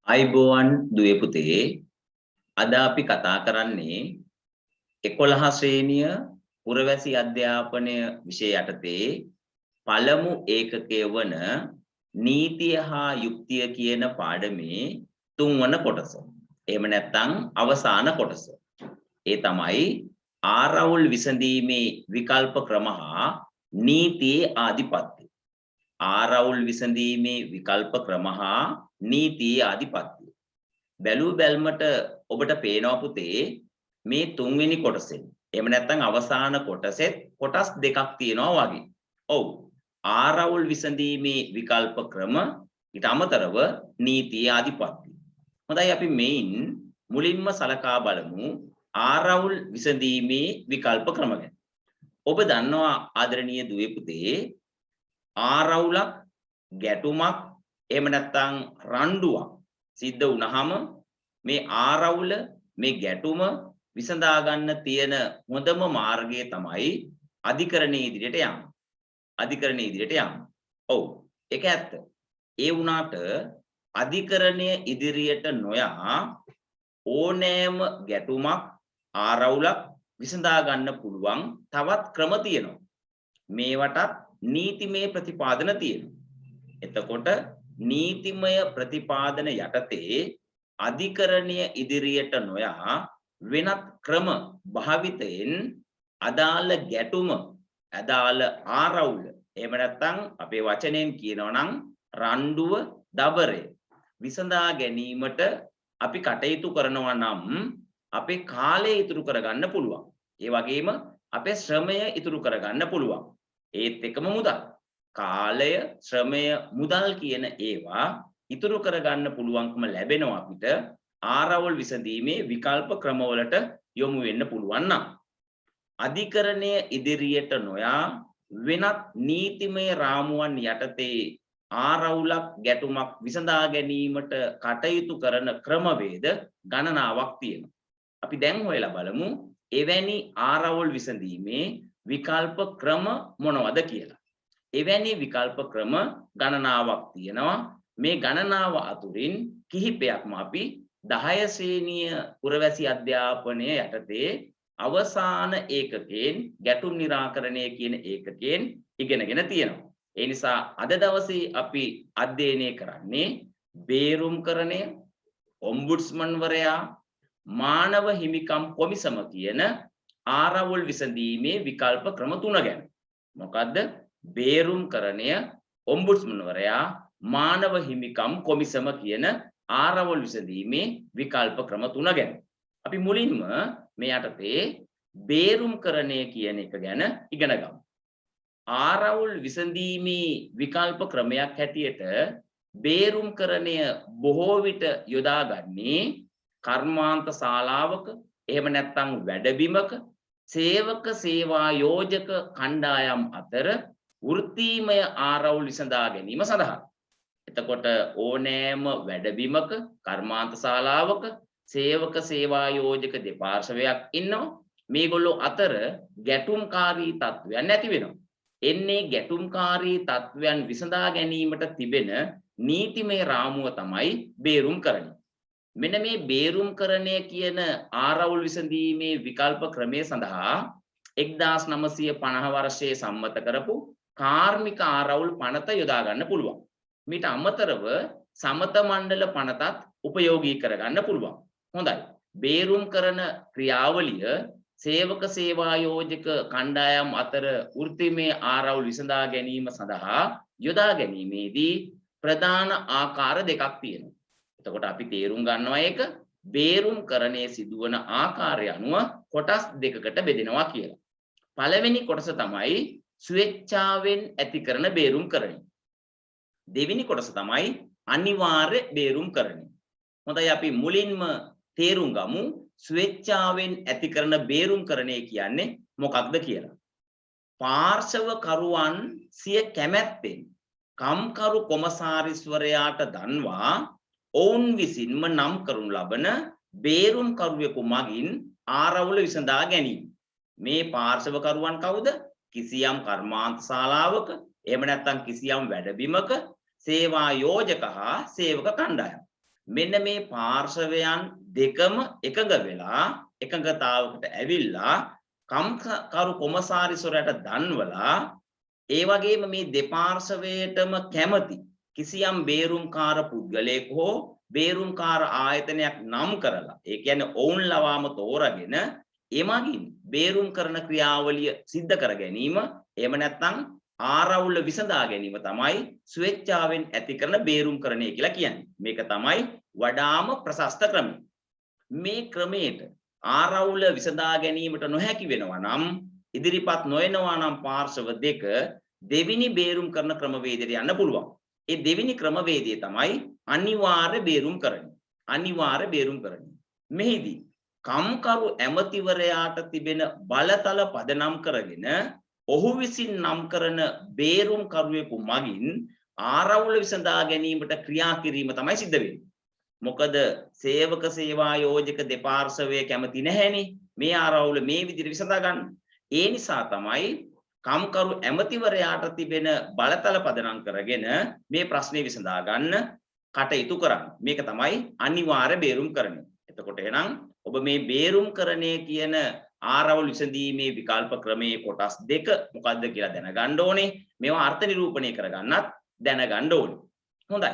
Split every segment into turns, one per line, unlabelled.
අයිබෝවන් දුවේ පුතේ අද අපි කතා කරන්නේ 11 ශ්‍රේණිය පුරවැසි අධ්‍යාපනය විෂය යටතේ පළමු ඒකකය වන නීතිය හා යුක්තිය කියන පාඩමේ තුන්වන කොටස. එහෙම නැත්නම් අවසාන කොටස. ඒ තමයි ආරවුල් විසඳීමේ විකල්ප ක්‍රම හා නීතියේ ආධිපත්‍ය. ආරවුල් විසඳීමේ විකල්ප ක්‍රම හා නීතියේ ආධිපත්‍ය. බැලූ බැල්මට ඔබට පේනවා පුතේ මේ තුන්වෙනි කොටසෙන්. එහෙම නැත්නම් අවසාන කොටසෙත් කොටස් දෙකක් තියෙනවා වගේ. ඔව්. ආරවුල් විසඳීමේ විකල්ප ක්‍රම ඊට අමතරව නීතියේ ආධිපත්‍ය. හොඳයි අපි මේන් මුලින්ම සලකා බලමු ආරවුල් විසඳීමේ විකල්ප ක්‍රම ගැන. ඔබ දන්නවා ආදරණීය දුවේ පුතේ ආරවුලක් ගැටුමක් එහෙම නැත්නම් රණ්ඩුවක් සිද්ධ වුණාම මේ ආරවුල මේ ගැටුම විසඳා ගන්න තියෙන හොඳම මාර්ගය තමයි අධිකරණයේ ඉදිරියට යන්න. අධිකරණයේ ඉදිරියට යන්න. ඔව් ඒක ඇත්ත. ඒ වුණාට අධිකරණය ඉදිරියට නොයා ඕනෑම ගැටුමක් ආරවුලක් විසඳා ගන්න පුළුවන් තවත් ක්‍රම තියෙනවා. මේවටත් නීතිමය ප්‍රතිපාදන තියෙනවා. එතකොට නීතිමය ප්‍රතිපාදන යටතේ අධිකරණය ඉදිරියට නොයා වෙනත් ක්‍රම භාවිතයෙන් අදාළ ගැටුම අදාළ ආරවුල එහෙම නැත්නම් අපේ වචනයෙන් කියනවා නම් රණ්ඩුව දබරය විසඳා ගැනීමට අපි කටයුතු කරනවා නම් අපේ කාලය ඉතුරු කරගන්න පුළුවන්. ඒ වගේම අපේ ශ්‍රමය ඉතුරු කරගන්න පුළුවන්. ඒත් එකම මුදල්. කාලය, ශ්‍රමය, මුදල් කියන ඒවා ඉතුරු කරගන්න පුළුවන්කම ලැබෙනවා අපිට ආරවුල් විසඳීමේ විකල්ප ක්‍රමවලට යොමු වෙන්න පුළුවන් නම්. අධිකරණය ඉදිරියට නොයා වෙනත් නීතිමය රාමුවන් යටතේ ආරවුලක් ගැටුමක් විසඳා ගැනීමට කටයුතු කරන ක්‍රමවේද ගණනාවක් තියෙනවා. අපි දැන් හොයලා බලමු එවැනි ආරවුල් විසඳීමේ විකල්ප ක්‍රම මොනවද කියලා. එවැනි විකල්ප ක්‍රම ගණනාවක් තියෙනවා. මේ ගණනාව අතුරින් කිහිපයක්ම අපි 10 ශ්‍රේණිය පුරවැසි අධ්‍යාපනය යටතේ අවසාන ඒකකයෙන් ගැටුම් නිරාකරණය කියන ඒකකයෙන් ඉගෙනගෙන තියෙනවා. ඒ නිසා අද දවසේ අපි අධ්‍යයනය කරන්නේ බේරුම්කරණය, ඔම්බුඩ්ස්මන් වරයා, මානව හිමිකම් කොමිසම කියන ආරවුල් විසඳීමේ විකල්ප ක්‍රම තුන ගැන. මොකද්ද? බේරුම්කරණය, ඔම්බුඩ්ස්මන් වරයා, මානව හිමිකම් කොමිසම කියන ආරවුල් විසඳීමේ විකල්ප ක්‍රම තුන ගැන. අපි මුලින්ම මේ යටතේ බේරුම්කරණය කියන එක ගැන ඉගෙන ගමු. ආරවුල් විසඳීමේ විකල්ප ක්‍රමයක් හැටියට බේරුම්කරණය බොහෝ විට යොදාගන්නේ කර්මාන්ත ශාලාවක එහෙම නැත්නම් වැඩබිමක සේවක සේවා යෝජක කණ්ඩායම් අතර වෘත්තීමය ආරවුල් විසඳා ගැනීම සඳහා. එතකොට ඕනෑම වැඩබිමක කර්මාන්ත ශාලාවක සේවක සේවා යෝජක දෙපාර්ශවයක් ඉන්නවා. මේගොල්ලෝ අතර ගැටුම්කාරී තත්ත්වයන් ඇති වෙනවා. එන්නේ ගැටුම්කාරී තත්ත්වයන් විසඳා ගැනීමට තිබෙන නීතිමය රාමුව තමයි බේරුම්කරණය. මෙන්න මේ බේරුම්කරණය කියන ආරවුල් විසඳීමේ විකල්ප ක්‍රමය සඳහා 1950 වර්ෂයේ සම්මත කරපු කාර්මික ආරවුල් පනත යොදා ගන්න පුළුවන්. මීට අමතරව සමත මණ්ඩල පනතත් උපයෝගී කරගන්න පුළුවන්. හොඳයි. බේරුම්කරණ ක්‍රියාවලිය සේවක සේවා යෝජක කණ්ඩායම් අතර වෘත්තීමය ආරවුල් විසඳා ගැනීම සඳහා යොදා ගැනීමේදී ප්‍රධාන ආකාර දෙකක් තියෙනවා. එතකොට අපි තේරුම් ගන්නවා ඒක බේරුම්කරණයේ සිදුවන ආකාරය අනුව කොටස් දෙකකට බෙදෙනවා කියලා. පළවෙනි කොටස තමයි ස්වේච්ඡාවෙන් ඇති කරන බේරුම්කරණය. දෙවෙනි කොටස තමයි අනිවාර්ය බේරුම්කරණය. හොඳයි අපි මුලින්ම තේරුම් ගමු ස්වේච්ඡාවෙන් ඇති කරන බේරුම්කරණය කියන්නේ මොකක්ද කියලා. පාර්ශවකරුවන් සිය කැමැත්තෙන් කම්කරු කොමසාරිස්වරයාට දන්වා ඔවුන් විසින්ම නම් කරනු ලබන බේරුම්කරුවෙකු මගින් ආරවුල විසඳා ගැනීම. මේ පාර්ශවකරුවන් කවුද? කිසියම් කර්මාන්ත ශාලාවක එහෙම නැත්නම් කිසියම් වැඩබිමක සේවා යෝජක හා සේවක කණ්ඩායම්. මෙන්න මේ පාර්ශවයන් දෙකම එකඟ වෙලා එකඟතාවකට ඇවිල්ලා කම්කරු කොමසාරිස්වරයාට දන්වලා ඒ වගේම මේ දෙපාර්ශවයටම කැමති කිසියම් බේරුම්කාර පුද්ගලයෙක් හෝ බේරුම්කාර ආයතනයක් නම් කරලා ඒ කියන්නේ ඔවුන් ලවාම තෝරාගෙන එමගින් බේරුම් කරන ක්‍රියාවලිය සිද්ධ කර ගැනීම එහෙම නැත්නම් ආරවුල විසඳා ගැනීම තමයි ස්වේච්ඡාවෙන් ඇති කරන බේරුම්කරණය කියලා කියන්නේ. මේක තමයි වඩාම ප්‍රශස්ත ක්‍රමය. මේ ක්‍රමයට ආරවුල විසඳා ගැනීමට නොහැකි වෙනවා නම් ඉදිරිපත් නොවනවා නම් පාර්ශව දෙක දෙවිනි බේරුම් කරන ක්‍රමවේදයට යන්න පුළුවන්. ඒ දෙවිනි ක්‍රමවේදය තමයි අනිවාර්ය බේරුම්කරණය. අනිවාර්ය බේරුම්කරණය. මෙහිදී කම්කරු ඇමතිවරයාට තිබෙන බලතල පදනම් කරගෙන ඔහු විසින් නම් කරන බේරුම්කරුවෙකු මගින් ආරවුල විසඳා ගැනීමට ක්‍රියා කිරීම තමයි සිද්ධ වෙන්නේ. මොකද සේවක සේවා යෝජක දෙපාර්ශවය කැමති නැහැනේ මේ ආරවුල මේ විදිහට විසඳා ගන්න. ඒ නිසා තමයි කම්කරු ඇමතිවරයාට තිබෙන බලතල පදනම් කරගෙන මේ ප්‍රශ්නේ විසඳා ගන්න කටයුතු කරන්නේ. මේක තමයි අනිවාර්ය බේරුම්කරණය. එතකොට එහෙනම් ඔබ මේ බේරුම්කරණය කියන ආරවුල් විසඳීමේ විකල්ප ක්‍රමයේ කොටස් දෙක මොකක්ද කියලා දැනගන්න ඕනේ. මේවා අර්ථ නිරූපණය කරගන්නත් දැනගන්න ඕනේ. හොඳයි.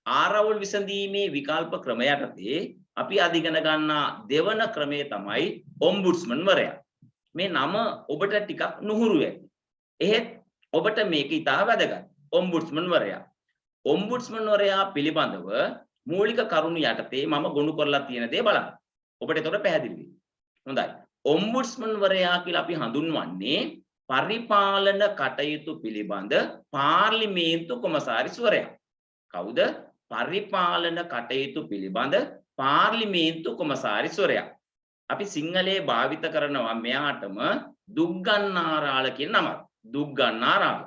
ආරවුල් විසඳීමේ විකල්ප ක්‍රම යටතේ අපි අද ඉගෙන ගන්නා දෙවන ක්‍රමය තමයි ඔම්බුඩ්ස්මන් වරයා. මේ නම ඔබට ටිකක් නුහුරු ඇති. එහෙත් ඔබට මේක ඉතා වැදගත්. ඔම්බුඩ්ස්මන් වරයා. ඔම්බුඩ්ස්මන් වරයා පිළිබඳව මූලික කරුණු යටතේ මම ගොනු කරලා තියෙන දේ බලන්න. ඔබට ඒකට පැහැදිලි වෙයි. හොඳයි. ඔම්බුඩ්ස්මන් වරයා කියලා අපි හඳුන්වන්නේ පරිපාලන කටයුතු පිළිබඳ පාර්ලිමේන්තු කොමසාරිස්වරයා. කවුද? පරිපාලන කටයුතු පිළිබඳ පාර්ලිමේන්තු කොමසාරිස්වරයා. අපි සිංහලයේ භාවිත කරනවා මෙයාටම දුක්ගන්නාරාල කියන නම. දුක්ගන්නාරාල.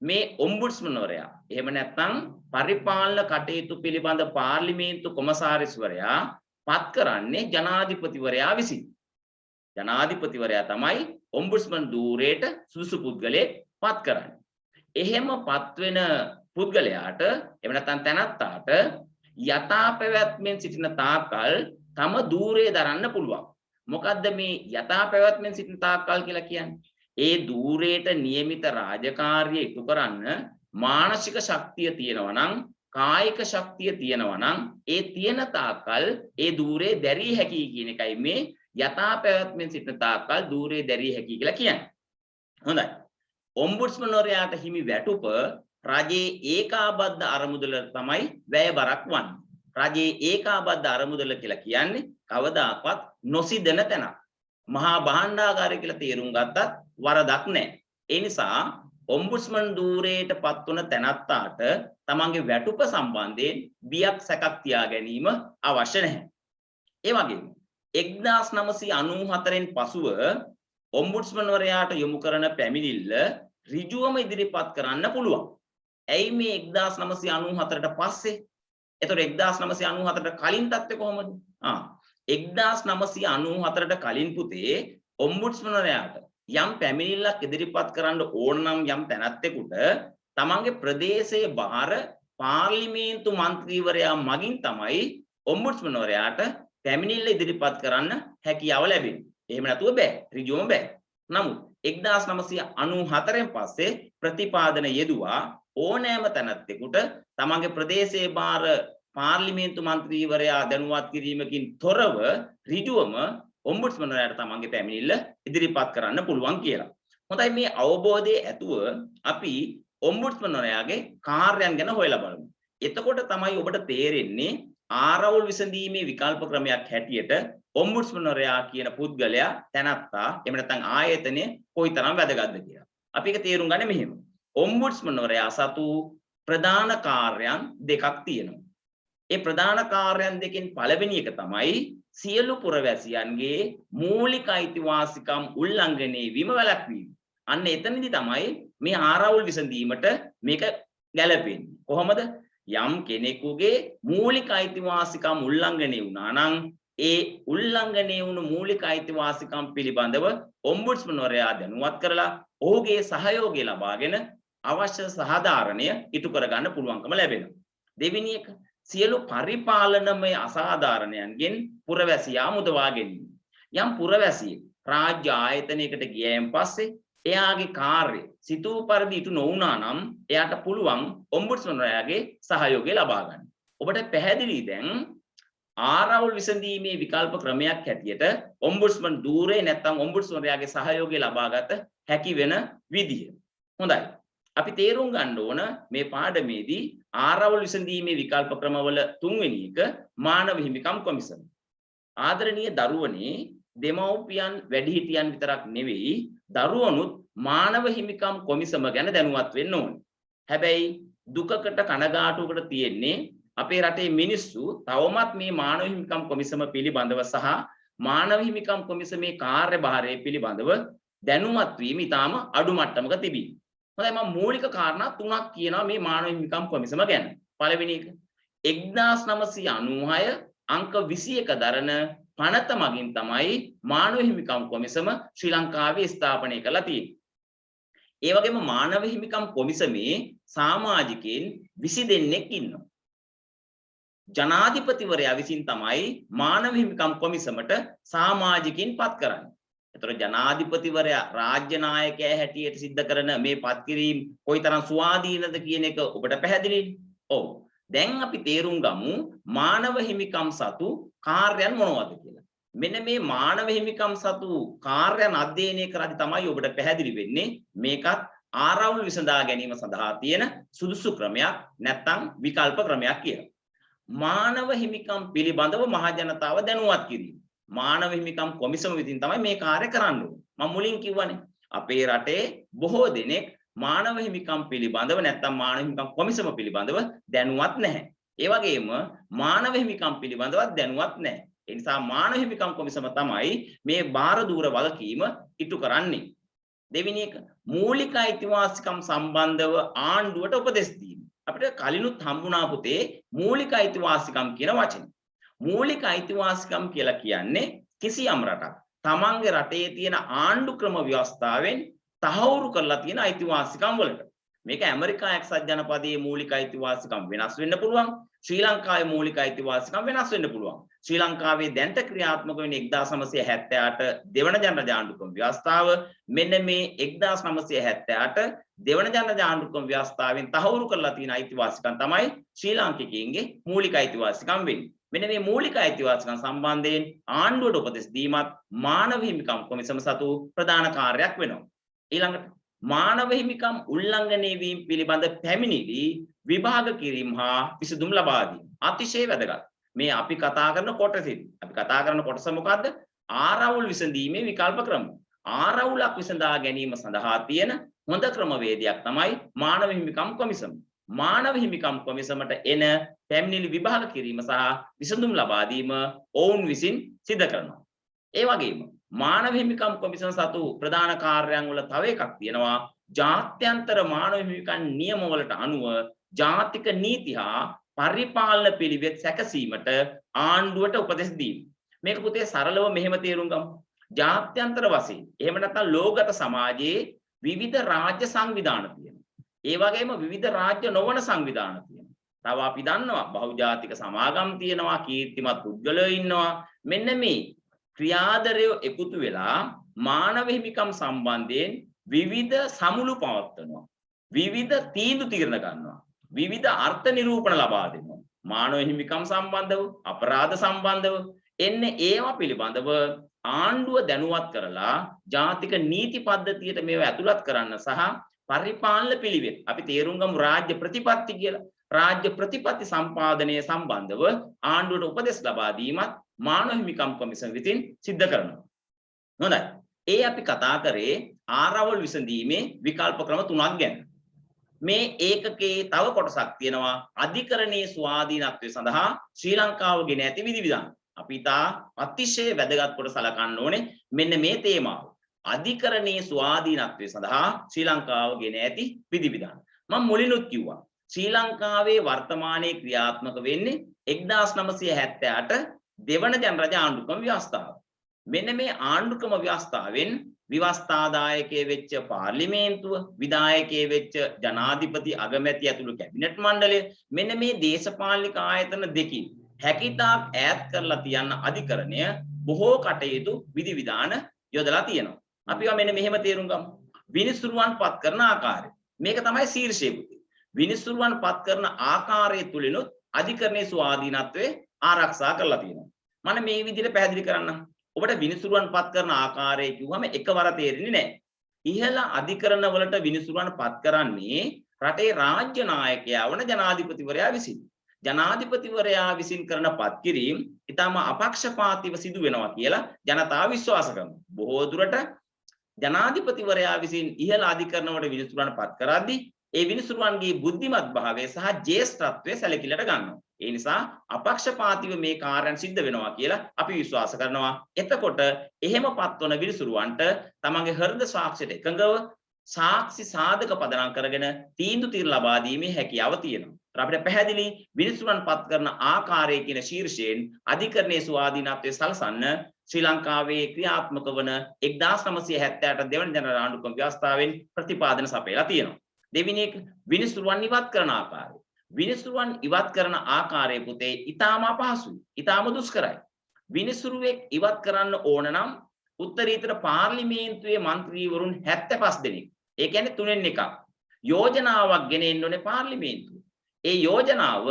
මේ ඔම්බුඩ්ස්මන් වරයා එහෙම නැත්නම් පරිපාලන කටයුතු පිළිබඳ පාර්ලිමේන්තු කොමසාරිස්වරයා පත් කරන්නේ ජනාධිපතිවරයා විසින්. ජනාධිපතිවරයා තමයි ඔම්බුඩ්ස්මන් ධූරයට සුදුසු පුද්ගලයෙක් පත් කරන්නේ. එහෙම පත්වෙන පුද්ගලයාට එහෙම නැත්නම් තැනැත්තාට යථා පැවැත්මෙන් සිටින තාක්කල් තම ධූරය දරන්න පුළුවන්. මොකද්ද මේ යථා පැවැත්මෙන් සිටින තාක්කල් කියලා කියන්නේ? ඒ ධූරයට નિયમિત රාජකාරිය ඉටු කරන්න මානසික ශක්තිය තියෙනවා නම් කායික ශක්තිය තියෙනවා නම් ඒ තියෙන තාක්කල් ඒ ධූරේ දැරිය හැකි කියන එකයි මේ යථා පැවැත්මෙන් සිටින තාක්කල් ධූරේ දැරිය හැකි කියලා කියන්නේ. හොඳයි. ඔම්බුඩ්ස්මන් වරයාට හිමි වැටුප රජයේ ඒකාබද්ධ අරමුදල තමයි වැයබරක් වන්නේ. රජයේ ඒකාබද්ධ අරමුදල කියලා කියන්නේ කවදාකවත් නොසිදෙන තැනක්. මහා භාණ්ඩාගාරය කියලා තේරුම් ගත්තත් වරදක් නැහැ. ඒ නිසා ඔම්බුඩ්ස්මන් ධූරයට පත්වන තැනැත්තාට තමන්ගේ වැටුප සම්බන්ධයෙන් බියක් සැකක් තියා ගැනීම අවශ්‍ය නැහැ. ඒ වගේම 1994න් පසුව ඔම්බුඩ්ස්මන් වරයාට යොමු කරන පැමිණිල්ල ඍජුවම ඉදිරිපත් කරන්න පුළුවන්. ඇයි මේ 1994ට පස්සේ? එතකොට 1994ට කලින් තත්ත්වය කොහොමද? 1994ට කලින් පුතේ ඔම්බුඩ්ස්මන් වරයාට යම් පැමිණිල්ලක් ඉදිරිපත් කරන්න ඕන නම් යම් තැනැත්තෙකුට තමන්ගේ ප්‍රදේශයේ බාර පාර්ලිමේන්තු මන්ත්‍රීවරයා මගින් තමයි ඔම්බුඩ්ස්මන් වරයාට පැමිණිල්ල ඉදිරිපත් කරන්න හැකියාව ලැබෙන්නේ. එහෙම නැතුව බෑ. ඍජුවම බෑ. නමුත් 1994න් පස්සේ ප්‍රතිපාදන යෙදුවා ඕනෑම තැනැත්තෙකුට තමන්ගේ ප්‍රදේශයේ බාර පාර්ලිමේන්තු මන්ත්‍රීවරයා දැනුවත් කිරීමකින් තොරව ඍජුවම ඔම්බුඩ්ස්මන් වරයාට තමන්ගේ පැමිණිල්ල ඉදිරිපත් කරන්න පුළුවන් කියලා. හොඳයි, මේ අවබෝධයේ ඇතුව අපි ඔම්බුඩ්ස්මන් වරයාගේ කාර්යයන් ගැන හොයලා බලමු. එතකොට තමයි ඔබට තේරෙන්නේ ආරවුල් විසඳීමේ විකල්ප ක්‍රමයක් හැටියට ඔම්බුඩ්ස්මන් වරයා කියන පුද්ගලයා තැනැත්තා එහෙම නැත්නම් ආයතනය කොයිතරම් වැදගත්ද කියලා. අපි ඒක තේරුම් ගන්න මෙහෙම. ඔම්බුඩ්ස්මන් වරයා සතු ප්‍රධාන කාර්යයන් දෙකක් තියෙනවා. ඒ ප්‍රධාන කාර්යයන් දෙකෙන් පළවෙනි එක තමයි සියලු පුරවැසියන්ගේ මූලික අයිතිවාසිකම් උල්ලංඝනය වීම වැළැක්වීම. අන්න එතනදී තමයි මේ ආරවුල් විසඳීමට මේක ගැලපෙන්නේ. කොහොමද? යම් කෙනෙකුගේ මූලික අයිතිවාසිකම් උල්ලංඝනය වුණා නම් ඒ උල්ලංඝනය වුණු මූලික අයිතිවාසිකම් පිළිබඳව ඔම්බුඩ්ස්මන් වරයා දැනුවත් කරලා ඔහුගේ සහයෝගය ලබාගෙන අවශ්‍ය සහධාරණය ඉටු කරගන්න පුළුවන්කම ලැබෙනවා. දෙවෙනි එක, සියලු පරිපාලනමය අසාධාරණයන්ගෙන් පුරවැසියා මුදවා ගැනීම. යම් පුරවැසියෙක් රාජ්‍ය ආයතනයකට ගියයින් පස්සේ එයාගේ කාර්ය සිතූ පරිදි ඉටු නොවුණා නම් එයාට පුළුවන් ඔම්බුඩ්ස්මන්වරයාගේ සහයෝගය ලබා ගන්න. ඔබට පැහැදිලි දැන් ආරවුල් විසඳීමේ විකල්ප ක්‍රමයක් හැටියට ඔම්බුඩ්ස්මන් ධූරේ නැත්නම් ඔම්බුඩ්ස්මන්වරයාගේ සහයෝගය ලබාගත හැකි වෙන විදිය. හොඳයි. අපි තේරුම් ගන්න ඕන මේ පාඩමේදී ආරවුල් විසඳීමේ විකල්ප ක්‍රමවල තුන්වෙනි එක මානව හිමිකම් කොමිසම. ආදරණීය දරුවනේ දෙමව්පියන් වැඩිහිටියන් විතරක් නෙවෙයි දරුවනුත් මානව හිමිකම් කොමිසම ගැන දැනුවත් වෙන්න ඕනේ. හැබැයි දුකකට කනගාටුවකට තියෙන්නේ අපේ රටේ මිනිස්සු තවමත් මේ මානව හිමිකම් කොමිසම පිළිබඳව සහ මානව හිමිකම් කොමිසමේ කාර්යභාරය පිළිබඳව දැනුවත් වීම ඉතාම අඩු මට්ටමක තිබී. හොඳයි මම මූලික කාරණා තුනක් කියනවා මේ මානව හිමිකම් කොමිසම ගැන. පළවෙනි එක 1996 අංක 21 දරන පනත මගින් තමයි මානව හිමිකම් කොමිසම ශ්‍රී ලංකාවේ ස්ථාපනය කරලා තියෙන්නේ. ඒ වගේම මානව හිමිකම් කොමිසමේ සමාජිකයන් 20 දෙනෙක් ඉන්නවා. ජනාධිපතිවරයා විසින් තමයි මානව හිමිකම් කොමිසමට සමාජිකයන් පත් කරන්නේ. එතකොට ජනාධිපතිවරයා රාජ්‍ය නායකයා හැටියට සිද්ධ කරන මේ පත්කිරීම කොයිතරම් ස්වාධීනද කියන එක ඔබට පැහැදිලිද? ඔව්. දැන් අපි තේරුම් ගමු මානව හිමිකම් සතු කාර්යයන් මොනවද කියලා. මෙන්න මේ මානව හිමිකම් සතු කාර්යයන් අධ්‍යයනය කරද්දී තමයි ඔබට පැහැදිලි වෙන්නේ මේකත් ආරවුල් විසඳා ගැනීම සඳහා තියෙන සුදුසු ක්‍රමයක් නැත්නම් විකල්ප ක්‍රමයක් කියලා. මානව හිමිකම් පිළිබඳව මහ ජනතාව දැනුවත් කිරීම. මානව හිමිකම් කොමිසම විසින් තමයි මේ කාර්ය කරන්න ඕනේ. මම මුලින් කිව්වනේ අපේ රටේ බොහෝ දෙනෙක් මානව හිමිකම් පිළිබඳව නැත්නම් මානව හිමිකම් කොමිසම පිළිබඳව දැනුවත් නැහැ. ඒ වගේම මානව හිමිකම් පිළිබඳවත් දැනුවත් නැහැ. ඒ නිසා මානව හිමිකම් කොමිසම තමයි මේ බාර දූර වගකීම ඉටු කරන්නේ. දෙවෙනි එක මූලික අයිතිවාසිකම් සම්බන්ධව ආණ්ඩුවට උපදෙස් දීම. අපිට කලිනුත් හම්බුණා පුතේ මූලික අයිතිවාසිකම් කියන වචනේ. මූලික අයිතිවාසිකම් කියලා කියන්නේ කිසියම් රටක් තමන්ගේ රටේ තියෙන ආණ්ඩු ක්‍රම ව්‍යවස්ථාවෙන් තහවුරු කරලා තියෙන අයිතිවාසිකම් වලට. මේක ඇමරිකා එක්සත් ජනපදයේ මූලික අයිතිවාසිකම් වෙනස් වෙන්න පුළුවන්. ශ්‍රී ලංකාවේ මූලික අයිතිවාසිකම් වෙනස් වෙන්න පුළුවන්. ශ්‍රී ලංකාවේ දැන්ට ක්‍රියාත්මක වෙන 1978 දෙවන ජනරජ ආණ්ඩුක්‍රම ව්‍යවස්ථාව මෙන්න මේ 1978 දෙවන ජනරජ ආණ්ඩුක්‍රම ව්‍යවස්ථාවෙන් තහවුරු කරලා තියෙන අයිතිවාසිකම් තමයි ශ්‍රී ලාංකිකයින්ගේ මූලික අයිතිවාසිකම් වෙන්නේ. මෙන්න මේ මූලික අයිතිවාසිකම් සම්බන්ධයෙන් ආණ්ඩුවට උපදෙස් දීමත් මානව හිමිකම් කොමිසම සතු ප්‍රධාන කාර්යයක් වෙනවා. ඊළඟට මානව හිමිකම් උල්ලංඝනය වීම පිළිබඳ පැමිණිලි විභාග කිරීම හා විසඳුම් ලබා දීම අතිශය වැදගත්. මේ අපි කතා කරන කොටසෙදි අපි කතා කරන කොටස මොකද්ද? ආරවුල් විසඳීමේ විකල්ප ක්‍රම. ආරවුලක් විසඳා ගැනීම සඳහා තියෙන හොඳ ක්‍රමවේදයක් තමයි මානව හිමිකම් කොමිසම. මානව හිමිකම් කොමිසමට එන පැමිණිලි විභාග කිරීම සහ විසඳුම් ලබා දීම ඔවුන් විසින් සිදු කරනවා. ඒ වගේම මානව හිමිකම් කොමිසම සතු ප්‍රධාන කාර්යයන් වල තව එකක් තියෙනවා ජාත්‍යන්තර මානව හිමිකම් නියම වලට අනුව ජාතික නීති හා පරිපාලන පිළිවෙත් සැකසීමට ආණ්ඩුවට උපදෙස් දීම. මේක පුතේ සරලව මෙහෙම තේරුම් ගමු. ජාත්‍යන්තර වශයෙන් එහෙම නැත්නම් ලෝකගත සමාජයේ විවිධ රාජ්‍ය සංවිධාන තියෙනවා. ඒ වගේම විවිධ රාජ්‍ය නොවන සංවිධාන තියෙනවා. තව අපි දන්නවා බහුජාතික සමාගම් තියෙනවා, කීර්තිමත් පුද්ගලයෝ ඉන්නවා. මෙන්න මේ ක්‍රියාදරයෝ එකතු වෙලා මානව හිමිකම් සම්බන්ධයෙන් විවිධ සමුළු පවත්වනවා. විවිධ තීන්දුව తీරන ගන්නවා. විවිධ අර්ථ නිරූපණ ලබා දෙනවා. මානව හිමිකම් සම්බන්ධව, අපරාධ සම්බන්ධව එන්නේ ඒවා පිළිබඳව ආණ්ඩුව දැනුවත් කරලා ජාතික නීති පද්ධතියට මේව ඇතුළත් කරන්න සහ පරිපාලන පිළිවෙත් අපි තේරුම් ගමු රාජ්‍ය ප්‍රතිපත්ති කියලා. රාජ්‍ය ප්‍රතිපත්ති සම්පාදනය සම්බන්ධව ආණ්ඩුවට උපදෙස් ලබා දීමත් මානව හිමිකම් කොමිසම විසින් සිද්ධ කරනවා. හොඳයි. ඒ අපි කතා කරේ ආරවුල් විසඳීමේ විකල්ප ක්‍රම තුනක් ගැන. මේ ඒකකයේ තව කොටසක් තියෙනවා අධිකරණයේ ස්වාධීනත්වය සඳහා ශ්‍රී ලංකාව ගෙන ඇති විධිවිධාන. අපි තා අතිශය වැදගත් කොට සලකන්න ඕනේ මෙන්න මේ තේමාව. අධිකරණයේ ස්වාධීනත්වය සඳහා ශ්‍රී ලංකාව ගෙන ඇති විධිවිධාන. මම මුලිනුත් කිව්වා ශ්‍රී ලංකාවේ වර්තමානයේ ක්‍රියාත්මක වෙන්නේ 1978 දෙවන ජනරජ ආණ්ඩුක්‍රම ව්‍යවස්ථාව. මෙන්න මේ ආණ්ඩුක්‍රම ව්‍යවස්ථාවෙන් විවස්ථාදායකයේ වෙච්ච පාර්ලිමේන්තුව, විධායකයේ වෙච්ච ජනාධිපති අගමැති ඇතුළු කැබිනට් මණ්ඩලය මෙන්න මේ දේශපාලනික ආයතන දෙකින් හැකිතාක් ඈත් කරලා තියන්න අධිකරණය බොහෝ කටයුතු විධිවිධාන යොදලා තියෙනවා. අපිව මෙන්න මෙහෙම තේරුම් ගමු. විනිසුරුවන් පත් කරන ආකාරය. මේක තමයි ශීර්ෂය පුතේ. විනිසුරුවන් පත් කරන ආකාරය තුලිනුත් අධිකරණයේ ස්වාධීනත්වය ආරක්ෂා කරලා තියෙනවා. මම මේ විදිහට පැහැදිලි කරන්නම්. ඔබට විනිසුරුවන් පත් කරන ආකාරය කිව්වම එකවර තේරෙන්නේ නැහැ. ඉහළ අධිකරණ වලට විනිසුරුවන් පත් කරන්නේ රටේ රාජ්‍ය නායකයා වන ජනාධිපතිවරයා විසින්. ජනාධිපතිවරයා විසින් කරන පත් කිරීම ඊටම අපක්ෂපාතීව සිදු වෙනවා කියලා ජනතාව විශ්වාස කරනවා. බොහෝ දුරට ජනාධිපතිවරයා විසින් ඉහළ අධිකරණ වලට විනිසුරුවන් පත් කරද්දී ඒ විනිසුරුවන්ගේ බුද්ධිමත් භාවය සහ ජ්‍යෙෂ්ඨත්වය සැලකිලට ගන්නවා. ඒ නිසා අපක්ෂපාතීව මේ කාර්යයන් සිද්ධ වෙනවා කියලා අපි විශ්වාස කරනවා. එතකොට එහෙම පත්වන විනිසුරුවන්ට තමන්ගේ හෘද සාක්ෂියට එකඟව සාක්ෂි සාධක පදනම් කරගෙන තීන්දුව తీර ලබා දීමේ හැකියාව තියෙනවා. අපිට පැහැදිලි විනිසුරුවන් පත් කරන ආකාරය කියන ශීර්ෂයෙන් අධිකරණයේ ස්වාධීනත්වය සලසන්න ශ්‍රී ලංකාවේ ක්‍රියාත්මක වන 1978 දෙවන ජනරාල් ආණ්ඩුක්‍රම ව්‍යවස්ථාවෙන් ප්‍රතිපාදන සපයලා තියෙනවා. දෙවෙනි එක විනිසුරුවන් ඉවත් කරන ආකාරය. විනිසුරුවන් ඉවත් කරන ආකාරය පුතේ ඊටාම අපහසුයි. ඊටාම දුෂ්කරයි. විනිසුරුවෙක් ඉවත් කරන්න ඕන නම් උත්තරීතර පාර්ලිමේන්තුවේ മന്ത്രിවරුන් 75 දෙනෙක්. ඒ කියන්නේ තුනෙන් එකක්. යෝජනාවක් ගෙන එන්න ඕනේ පාර්ලිමේන්තුව. ඒ යෝජනාව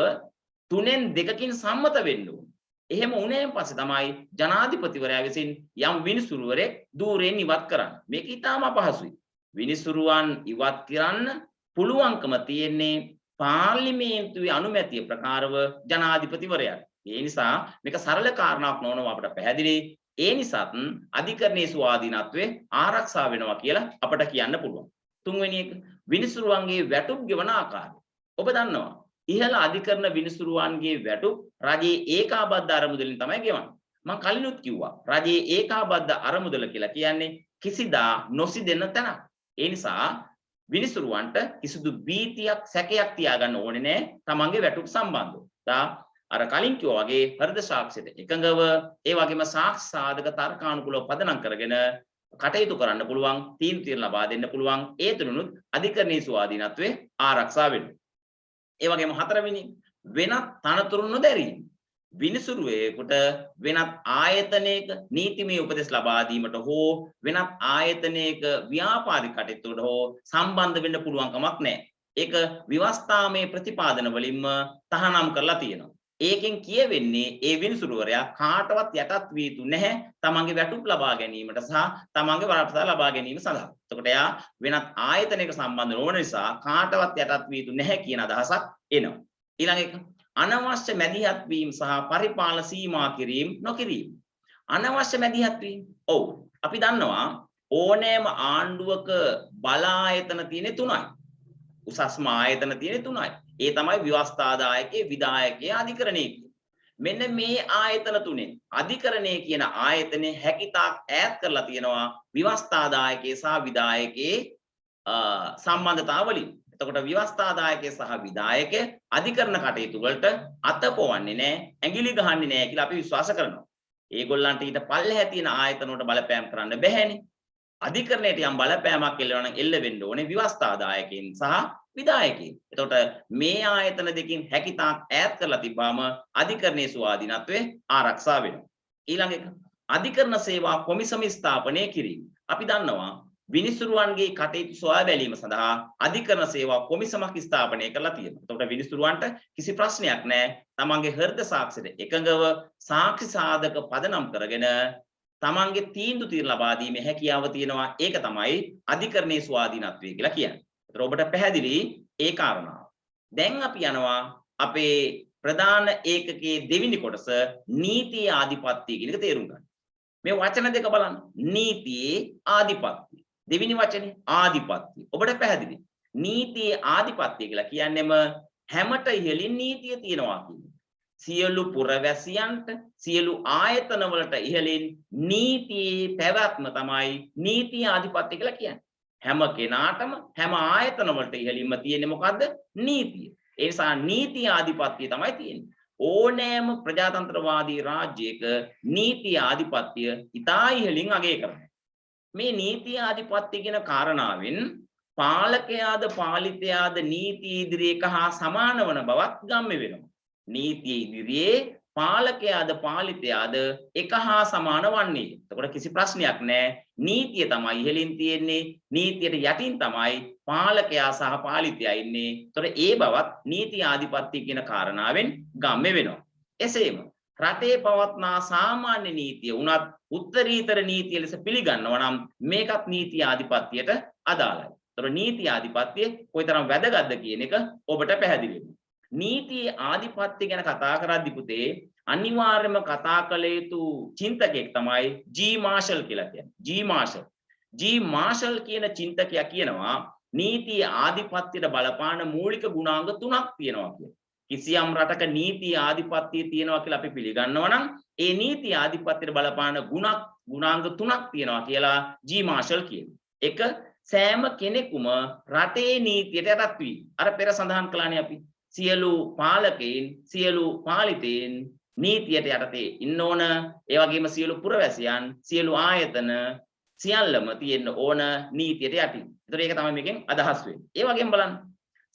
තුනෙන් දෙකකින් සම්මත වෙන්න ඕනේ. එහෙම වුණේන් පස්සේ තමයි ජනාධිපතිවරයා විසින් යම් විනිසුරුවරෙක් ධූරයෙන් ඉවත් කරන්නේ. මේක ඊටාම අපහසුයි. විනිසුරුවන් ඉවත් කරන්න පුළුවන්කම තියෙන්නේ පාර්ලිමේන්තුවේ අනුමැතිය ප්‍රකාරව ජනාධිපතිවරයාට. ඒ නිසා මේක සරල කාරණාවක් නොවනවා අපට පැහැදිලි. ඒ නිසාත් අධිකරණයේ ස්වාධීනත්වය ආරක්ෂා වෙනවා කියලා අපට කියන්න පුළුවන්. තුන්වෙනි එක විනිසුරුවන්ගේ වැටුප් ගෙවන ආකාරය. ඔබ දන්නවා ඉහළ අධිකරණ විනිසුරුවන්ගේ වැටුප් රජයේ ඒකාබද්ධ අරමුදලින් තමයි ගෙවන්නේ. මම කලිනුත් කිව්වා රජයේ ඒකාබද්ධ අරමුදල කියලා කියන්නේ කිසිදා නොසිදෙන තැනක්. ඒ නිසා විනිසුරුවන්ට කිසිදු බීතියක් සැකයක් තියාගන්න ඕනේ නැහැ තමන්ගේ වැටුප් සම්බන්ධව. අර කලින් කිව්වා වගේ හෘද සාක්ෂියට එකඟව ඒ වගේම සාක්ෂි සාධක තර්කානුකූලව පදනම් කරගෙන කටයුතු කරන්න පුළුවන් තීන්දුව తీර ලබා දෙන්න පුළුවන්. ඒ තුනනුත් අධිකරණයේ ස්වාධීනත්වය ආරක්ෂා වෙනවා. ඒ වගේම හතරවෙනි වෙනත් තනතුරු නොදැරීම. විනිසුරුවෙකුට වෙනත් ආයතනයක නීතිමය උපදෙස් ලබා දීමට හෝ වෙනත් ආයතනයක ව්‍යාපාරික කටයුතුවලට හෝ සම්බන්ධ වෙන්න පුළුවන් කමක් නැහැ. ඒක විවස්ථාමය ප්‍රතිපාදන වලින්ම තහනම් කරලා තියෙනවා. ඒකෙන් කියවෙන්නේ ඒ විනිසුරුවරයා කාටවත් යටත් වී යුතු නැහැ තමන්ගේ වැටුප් ලබා ගැනීමට සහ තමන්ගේ වරප්‍රසාද ලබා ගැනීම සඳහා. එතකොට එයා වෙනත් ආයතනයක සම්බන්ධ නොවන නිසා කාටවත් යටත් වී යුතු නැහැ කියන අදහසක් එනවා. ඊළඟ එක අනවශ්‍ය මැදිහත් වීම සහ පරිපාලන සීමා කිරීම නොකිරීම. අනවශ්‍ය මැදිහත් වීම. ඔව් අපි දන්නවා ඕනෑම ආණ්ඩුවක බල ආයතන තියෙන්නේ තුනයි. උසස්ම ආයතන තියෙන්නේ තුනයි. ඒ තමයි ව්‍යවස්ථාදායකයේ, විධායකයේ, අධිකරණයේ. මෙන්න මේ ආයතන තුනෙන් අධිකරණයේ කියන ආයතනේ හැකිතාක් ඈත් කරලා තියෙනවා ව්‍යවස්ථාදායකයේ සහ විධායකයේ සම්බන්ධතාව වලින්. එතකොට ව්‍යවස්ථාදායකයේ සහ විධායකයේ අධිකරණ කටයුතු වලට අතපොවන්නේ නැහැ, ඇඟිලි ගහන්නේ නැහැ කියලා අපි විශ්වාස කරනවා. ඒගොල්ලන්ට ඊට පල්ලෙහා තියෙන ආයතන වලට බලපෑම් කරන්න බැහැනේ. අධිකරණයට යම් බලපෑමක් එල්ලනවා නම් එල්ල වෙන්න ඕනේ ව්‍යවස්ථාදායකයන් සහ විධායකයන්. එතකොට මේ ආයතන දෙකින් හැකිතාක් ඈත් කරලා තිබ්බාම අධිකරණයේ ස්වාධීනත්වය ආරක්ෂා වෙනවා. ඊළඟ එක අධිකරණ සේවා කොමිසම ස්ථාපනය කිරීම. අපි දන්නවා විනිසුරුවන්ගේ කටයුතු සොයා බැලීම සඳහා අධිකරණ සේවා කොමිසමක් ස්ථාපනය කරලා තියෙනවා. එතකොට විනිසුරුවන්ට කිසි ප්‍රශ්නයක් නැහැ. තමන්ගේ හෘද සාක්ෂියට එකඟව සාක්ෂි සාධක පදනම් කරගෙන තමන්ගේ තීන්දුව తీර ලබා දීමේ හැකියාව තියෙනවා. ඒක තමයි අධිකරණයේ ස්වාධීනත්වය කියලා කියන්නේ. ඒතර ඔබට පැහැදිලි ඒ කාරණාව. දැන් අපි යනවා අපේ ප්‍රධාන ඒකකයේ දෙවෙනි කොටස නීතියේ ආධිපත්‍ය කියන එක තේරුම් ගන්න. මේ වචන දෙක බලන්න. නීතියේ ආධිපත්‍ය. දෙවෙනි වචනේ ආධිපත්‍ය. ඔබට පැහැදිලි. නීතියේ ආධිපත්‍ය කියලා කියන්නේම හැමත ඉහළින් නීතිය තියෙනවා කියන්නේ. සියලු පුරවැසියන්ට සියලු ආයතන වලට ඉහළින් නීතියේ පැවැත්ම තමයි නීතිය ආධිපත්‍ය කියලා කියන්නේ. හැම කෙනාටම හැම ආයතන වලට ඉහළින්ම තියෙන්නේ මොකද්ද? නීතිය. ඒ නිසා නීතිය ආධිපත්‍ය තමයි තියෙන්නේ. ඕනෑම ප්‍රජාතන්ත්‍රවාදී රාජ්‍යයක නීතිය ආධිපත්‍ය ඉතා ඉහළින් අගය කරනවා. මේ නීති ආධිපත්‍ය කියන කාරණාවෙන් පාලකයාද පාලිතයාද නීතිය ඉදිරියේ එක හා සමාන වන බවත් ගම්ම්‍ය වෙනවා. නීතිය ඉදිරියේ පාලකයාද පාලිතයාද එක හා සමාන වන්නේ. එතකොට කිසි ප්‍රශ්නයක් නැහැ. නීතිය තමයි ඉහළින් තියෙන්නේ. නීතියට යටින් තමයි පාලකයා සහ පාලිතයා ඉන්නේ. එතකොට ඒ බවත් නීති ආධිපත්‍ය කියන කාරණාවෙන් ගම්ම්‍ය වෙනවා. එසේම රටේ පවත්නා සාමාන්‍ය නීතිය උනත් උත්තරීතර නීතිය ලෙස පිළිගන්නවා නම් මේකත් නීති ආධිපත්‍යයට අදාළයි. ඒතර නීති ආධිපත්‍ය කොයිතරම් වැදගත්ද කියන එක ඔබට පැහැදිලි වෙනවා. නීති ආධිපත්‍ය ගැන කතා කරද්දී පුතේ අනිවාර්යයෙන්ම කතා කළ යුතු චින්තකයෙක් තමයි ජී මාෂල් කියලා කියන්නේ. ජී මාෂල් කියන චින්තකයා කියනවා නීති ආධිපත්‍යයට බලපාන මූලික ගුණාංග 3ක් තියෙනවා කියලා. කිසියම් රටක නීති ආධිපත්‍යය තියෙනවා කියලා අපි පිළිගන්නවා නම් ඒ නීති ආධිපත්‍යයට බලපාන ගුණාංග 3ක් තියෙනවා කියලා ජී මාෂල් කියනවා. එක සෑම කෙනෙකුම රටේ නීතියට යටත් වී අර පෙර සඳහන් කළානේ අපි සියලු පාලකයන් සියලු පාලිතයන් නීතියට යටතේ ඉන්න ඕන. ඒ වගේම සියලු පුරවැසියන් සියලු ආයතන සියල්ලම තියෙන්න ඕන නීතියට යටින්. ඒතර ඒක තමයි මේකෙන් අදහස් වෙන්නේ. ඒ වගේම බලන්න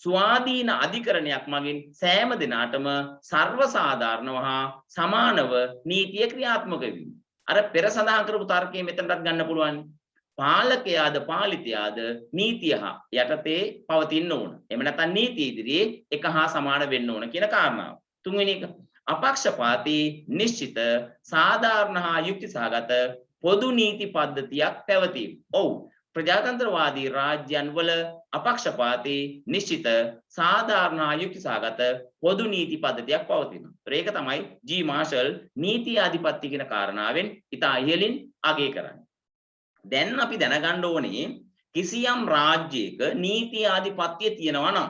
ස්වාධීන අධිකරණයක් මගින් සෑම දිනාටම සර්ව සාධාරණව හා සමානව නීතිය ක්‍රියාත්මක වීම. අර පෙර සඳහන් කරපු තර්කයේ මෙතනටත් ගන්න පුළුවන්. පාලකයාද පාලිතයාද නීතිය හා යටතේ පවතින්න ඕන. එහෙම නැත්නම් නීතිය ඉදිරියේ එක හා සමාන වෙන්න ඕන කියන කාරණාව. තුන්වෙනි එක අපක්ෂපාතී නිශ්චිත සාධාරණ හා යුක්තිසහගත පොදු නීති පද්ධතියක් පැවතීම. ඔව් ප්‍රජාතන්ත්‍රවාදී රාජ්‍යයන් වල අපක්ෂපාතී නිශ්චිත සාධාරණ හා යුක්තිසහගත පොදු නීති පද්ධතියක් පවතිනවා. ඒක තමයි ජී මාෂල් නීති ආධිපත්‍ය කියන කාරණාවෙන් ඉතා ඉහළින් අගය කරන්නේ. දැන් අපි දැනගන්න ඕනේ කිසියම් රාජ්‍යයක නීති ආධිපත්‍ය තියෙනවා නම්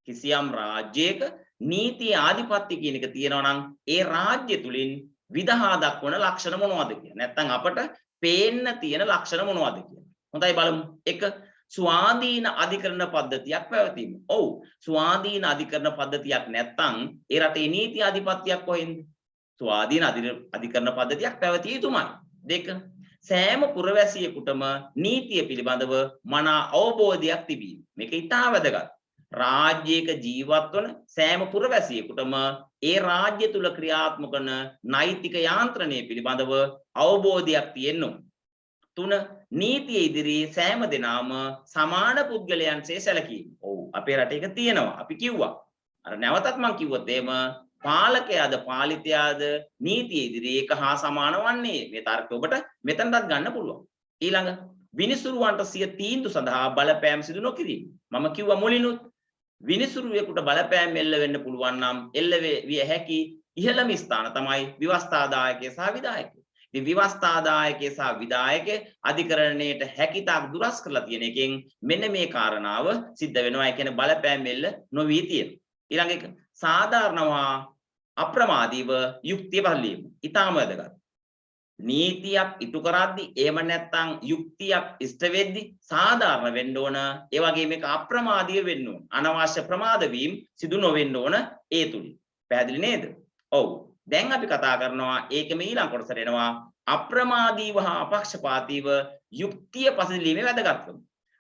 කිසියම් රාජ්‍යයක නීති ආධිපත්‍ය කියන එක තියෙනවා නම් ඒ රාජ්‍ය තුලින් විදහා දක්වන ලක්ෂණ මොනවද කියලා. නැත්නම් අපට පේන්න තියෙන ලක්ෂණ මොනවද කියලා. හොඳයි බලමු. එක ස්වාධීන අධිකරණ පද්ධතියක් පැවතීම. ඔව් ස්වාධීන අධිකරණ පද්ධතියක් නැත්නම් ඒ රටේ නීති ආධිපත්‍යයක් කොහෙන්ද? ස්වාධීන අධිකරණ පද්ධතියක් පැවතිය යුතුමයි. දෙක සෑම පුරවැසියෙකුටම නීතිය පිළිබඳව මනා අවබෝධයක් තිබීම. මේක ඉතා වැදගත්. රාජ්‍යයක ජීවත් වන සෑම පුරවැසියෙකුටම ඒ රාජ්‍ය තුල ක්‍රියාත්මක වන නෛතික යාන්ත්‍රණය පිළිබඳව අවබෝධයක් තියෙන්න ඕන. තුන නීතිය ඉදිරියේ සෑම දෙනාම සමාන පුද්ගලයන්සේ සැලකීම. ඔව් අපේ රටේ ඒක තියෙනවා. අපි කිව්වා. අර නැවතත් මම කිව්වොත් එහෙම පාලකයාද පාලිතයාද නීතිය ඉදිරියේ එක හා සමාන වන්නේ. මේ තර්කය ඔබට මෙතනටත් ගන්න පුළුවන්. ඊළඟ විනිසුරුවන්ට සිය තීන්දුව සඳහා බලපෑම් සිදු නොකිරීම. මම කිව්වා මුලිනුත් විනිසුරුවෙකුට බලපෑම් එල්ල වෙන්න පුළුවන් නම් එල්ල විය හැකි ඉහළම ස්ථාන තමයි ව්‍යවස්ථාදායකය සහ විධායකය. ඉතින් ව්‍යවස්ථාදායකය සහ විධායකය අධිකරණයට හැකිතාක් දුරස් කරලා තියෙන එකෙන් මෙන්න මේ කාරණාව සිද්ධ වෙනවා. ඒ කියන්නේ බලපෑම් එල්ල නොවී තියෙන. ඊළඟ එක සාධාරණව අප්‍රමාදීව යුක්තිය පහළවීම. ඊටාම වැදගත්. නීතියක් ඉටු කරද්දී එහෙම නැත්නම් යුක්තියක් ඉෂ්ට වෙද්දී සාධාරණ වෙන්න ඕන. ඒ වගේම මේක අප්‍රමාදීව වෙන්න ඕන. අනවශ්‍ය ප්‍රමාද වීම සිදු නොවෙන්න ඕන ඒ තුලින්. පැහැදිලි නේද? ඔව්. දැන් අපි කතා කරනවා ඒකෙම ඊළඟ කොටසට එනවා අප්‍රමාදීව හා අපක්ෂපාතීව යුක්තිය පසදලීමේ වැදගත්කම.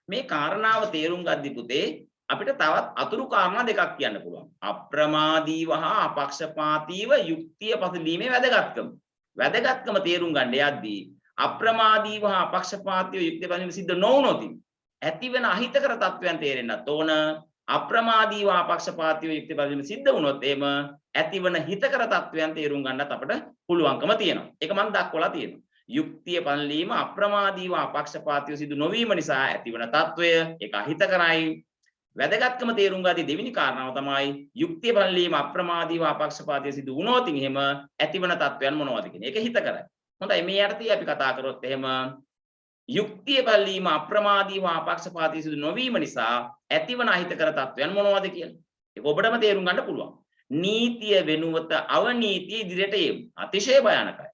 මේ කාරණාව තේරුම් ගද්දී පුතේ අපිට තවත් අතුරු කාරණා දෙකක් කියන්න පුළුවන්. අප්‍රමාදීව හා අපක්ෂපාතීව යුක්තිය පසදලීමේ වැදගත්කම. වැදගත්කම තේරුම් ගන්න යද්දී අප්‍රමාදීව හා අපක්ෂපාතීව යුක්තිය පසදලීම සිද්ධ නොවුනොත් ඇතිවන අහිතකර තත්වයන් තේරෙන්නත් ඕන. අප්‍රමාදීව අපක්ෂපාතීව යුක්තිය පසදලීම සිද්ධ වුණොත් එහෙම ඇතිවන හිතකර තත්වයන් තේරුම් ගන්නත් අපිට පුළුවන්කම තියෙනවා. ඒක මම දක්වලා තියෙනවා. යුක්තිය පසදලීම අප්‍රමාදීව අපක්ෂපාතීව සිදු නොවීම නිසා ඇතිවන තත්වය ඒක අහිතකරයි. වැදගත්කම තේරුම් ගාදී දෙවෙනි කාරණාව තමයි යුක්තිය පසදලීම අප්‍රමාදීව අපක්ෂපාතීව සිදු වුණොත් එහෙම ඇතිවන තත්වයන් මොනවද කියන එක හිතකරයි. හොඳයි මේ යටතේ අපි කතා කරොත් එහෙම යුක්තිය පසදලීම අප්‍රමාදීව අපක්ෂපාතීව සිදු නොවීම නිසා ඇතිවන අහිතකර තත්වයන් මොනවද කියලා. ඒක ඔබටම තේරුම් ගන්න පුළුවන්. නීතිය වෙනුවත අවනීතිය ඉදිරියට ඒම අතිශය භයානකයි.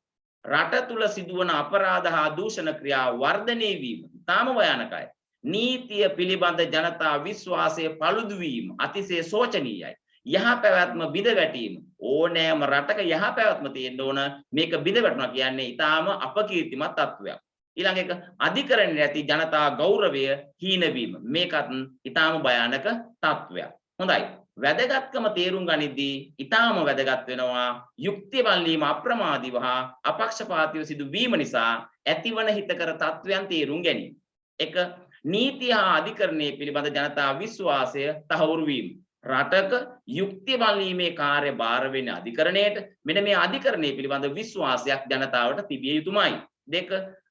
රට තුල සිදුවන අපරාධ හා දූෂණ ක්‍රියා වර්ධනය වීම තාම භයානකයි. නීතිය පිළිබඳ ජනතා විශ්වාසය පළුදු වීම අතිශය සෝචනීයයි. යහපැවැත්ම බිඳ වැටීම ඕනෑම රටක යහපැවැත්ම තියෙන්න ඕන. මේක බිඳ වැටුණා කියන්නේ ඊටාම අපකීර්තිමත් තත්වයක්. ඊළඟ එක අධිකරණයේ ඇති ජනතා ගෞරවය හීන වීම. මේකත් ඊටාම භයානක තත්වයක්. හොඳයි. වැදගත්කම තේරුම් ගනිද්දී ඊටාම වැදගත් වෙනවා යුක්තිය වල්ලීම අප්‍රමාදීව හා අපක්ෂපාතීව සිදු වීම නිසා ඇතිවන හිතකර තත්වයන් තේරුම් ගැනීම. එක නීතිය හා අධිකරණයේ පිළිබඳ ජනතා විශ්වාසය තහවුරු වීම. රටක යුක්තිය වල්ලීමේ කාර්ය භාර වෙන අධිකරණයට මෙන්න මේ අධිකරණයේ පිළිබඳ විශ්වාසයක් ජනතාවට තිබිය යුතුමයි. දෙක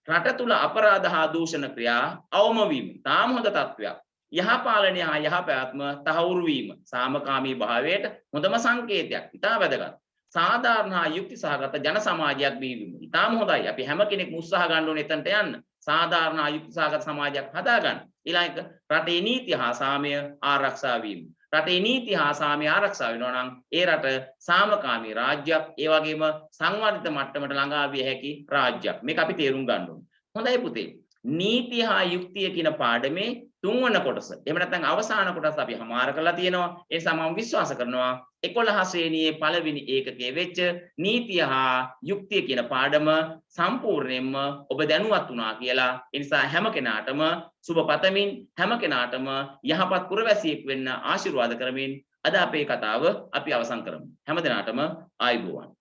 රට තුල අපරාධ හා දූෂණ ක්‍රියා අවම වීම. තාම හොඳ තත්වයක්. යහපාලනය හා යහපැවැත්ම තහවුරු වීම සාමකාමී භාවයට හොඳම සංකේතයක්. ඉතා වැදගත්. සාධාරණ හා යුක්ති සහගත ජන සමාජයක් බිහිවීම. ඉතාම හොඳයි. අපි හැම කෙනෙක්ම උත්සාහ ගන්න ඕනේ එතනට යන්න. සාධාරණ හා යුක්ති සහගත සමාජයක් හදාගන්න. ඊළඟ රටේ නීති හා සාමය ආරක්ෂා වීම. රටේ නීති හා සාමය ආරක්ෂා වෙනවා නම් ඒ රට සාමකාමී රාජ්‍යයක්, ඒ වගේම සංවර්ධිත මට්ටමට ළඟා විය හැකි රාජ්‍යයක්. මේක අපි තේරුම් ගන්න ඕනේ. හොඳයි පුතේ. නීතිය හා යුක්තිය කියන පාඩමේ තුන්වන කොටස. එහෙම නැත්නම් අවසාන කොටස අපි හමාර කරලා තියෙනවා. ඒ නිසා මම විශ්වාස කරනවා 11 ශ්‍රේණියේ පළවෙනි ඒකකයේ වෙච්ච නීතිය හා යුක්තිය කියන පාඩම සම්පූර්ණයෙන්ම ඔබ දැනුවත් වුණා කියලා. ඒ නිසා හැම කෙනාටම සුබ පතමින් හැම කෙනාටම යහපත් පුරවැසියෙක් වෙන්න ආශිර්වාද කරමින් අද අපේ කතාව අපි අවසන් කරමු. හැම දිනාටම ආයුබෝවන්.